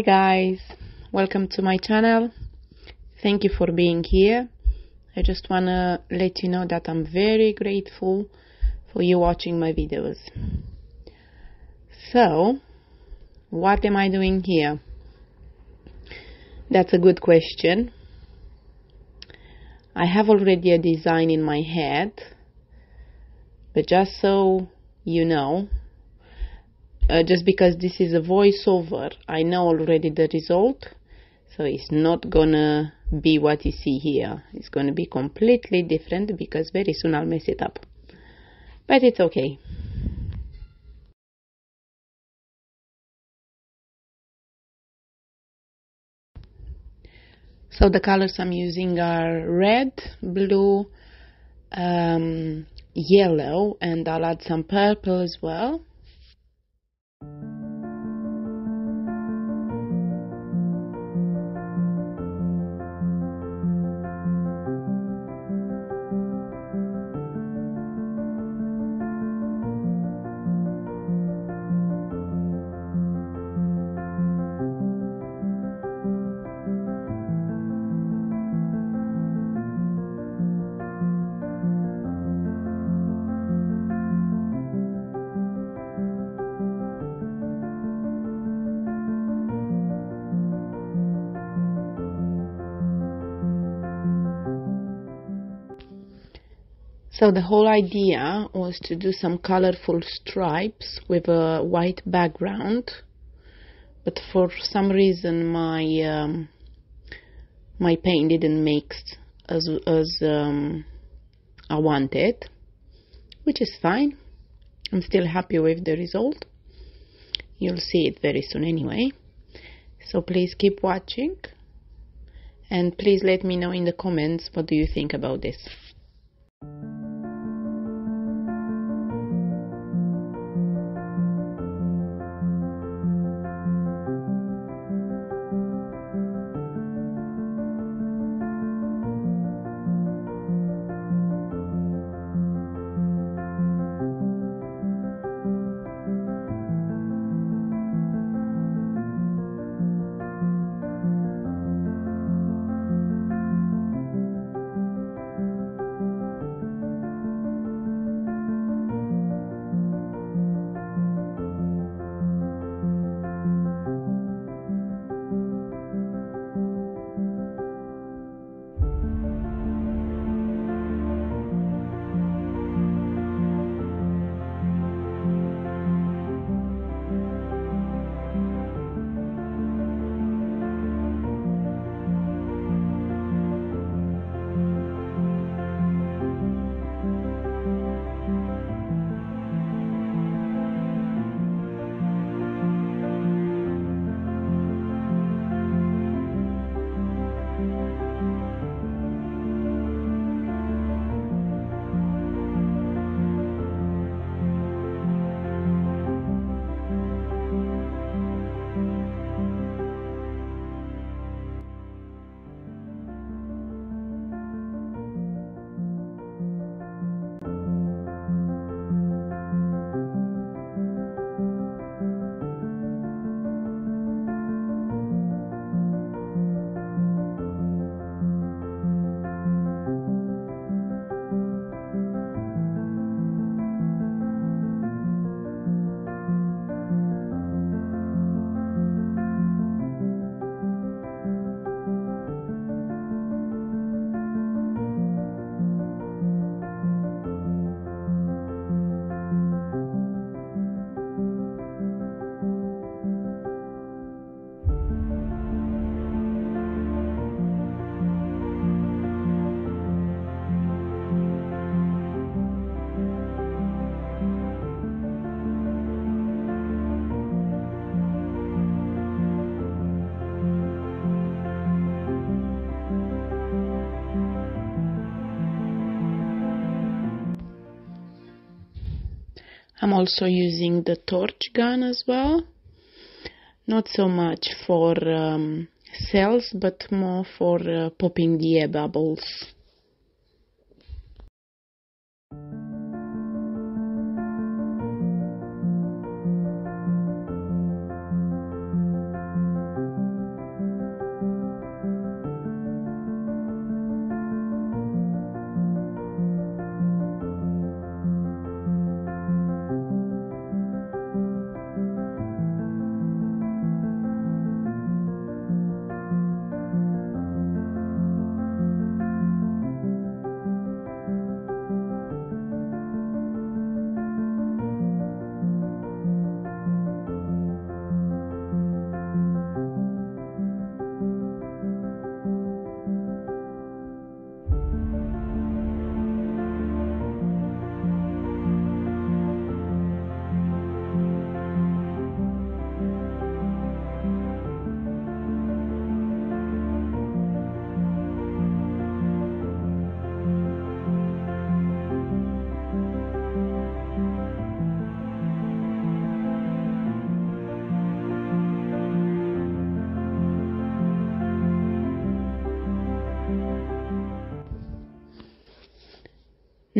Hi guys, welcome to my channel. Thank you for being here. I just wanna let you know that I'm very grateful for you watching my videos. So, what am I doing here? That's a good question. I have already a design in my head, but just so you know, just because this is a voiceover, I know already the result, so it's not gonna be what you see here. It's gonna be completely different because very soon I'll mess it up, but it's okay. So the colors I'm using are red, blue, yellow, and I'll add some purple as well. So the whole idea was to do some colorful stripes with a white background, but for some reason my paint didn't mix as I wanted, which is fine. I'm still happy with the result. You'll see it very soon anyway. So please keep watching, and please let me know in the comments what do you think about this. I'm also using the torch gun as well, not so much for cells, but more for popping the air bubbles.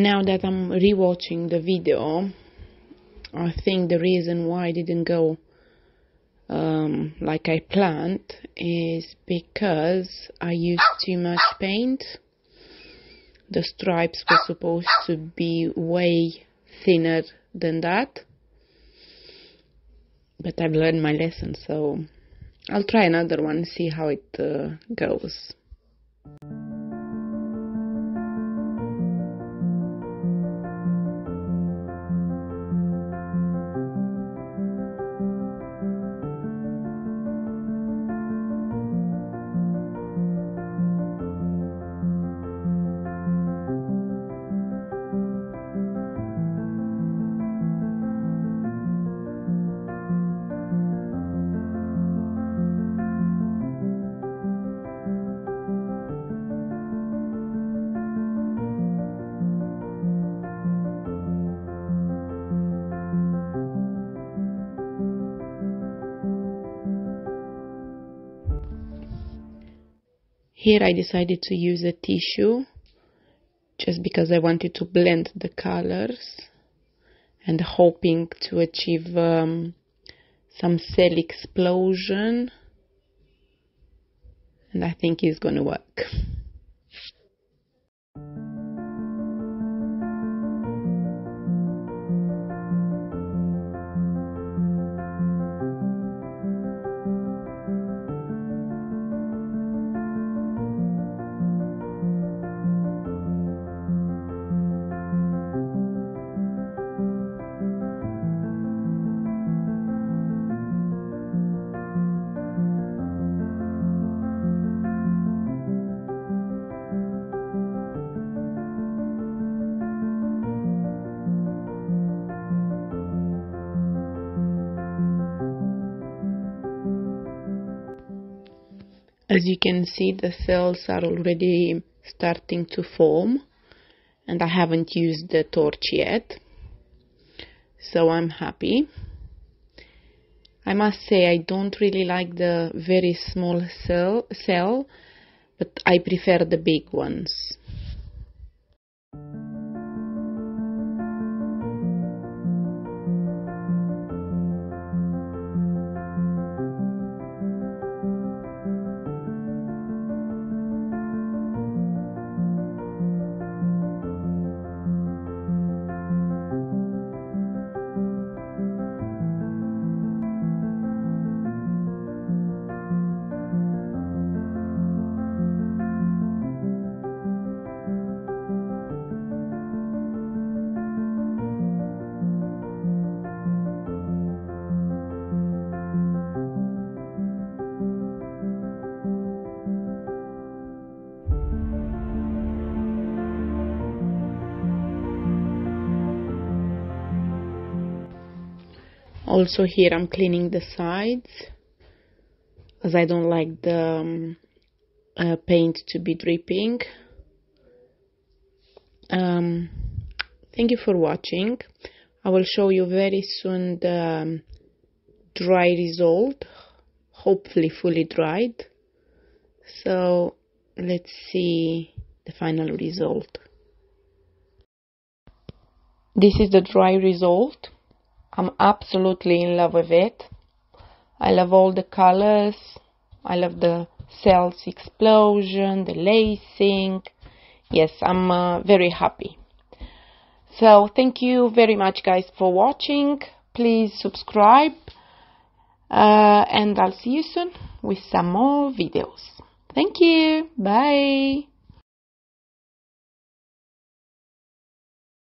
Now that I'm rewatching the video, I think the reason why I didn't go like I planned is because I used too much paint. The stripes were supposed to be way thinner than that, but I've learned my lesson, so I'll try another one, see how it goes. Here I decided to use a tissue just because I wanted to blend the colors and hoping to achieve some cell explosion, and I think it's gonna work. As you can see, the cells are already starting to form, and I haven't used the torch yet, so I'm happy. I must say I don't really like the very small cell, but I prefer the big ones. Also here I'm cleaning the sides, as I don't like the paint to be dripping. Thank you for watching. I will show you very soon the dry result, hopefully fully dried. So let's see the final result. This is the dry result. I'm absolutely in love with it. I love all the colors. I love the cells explosion, the lacing. Yes, I'm very happy. So thank you very much guys for watching. Please subscribe and I'll see you soon with some more videos. Thank you. Bye.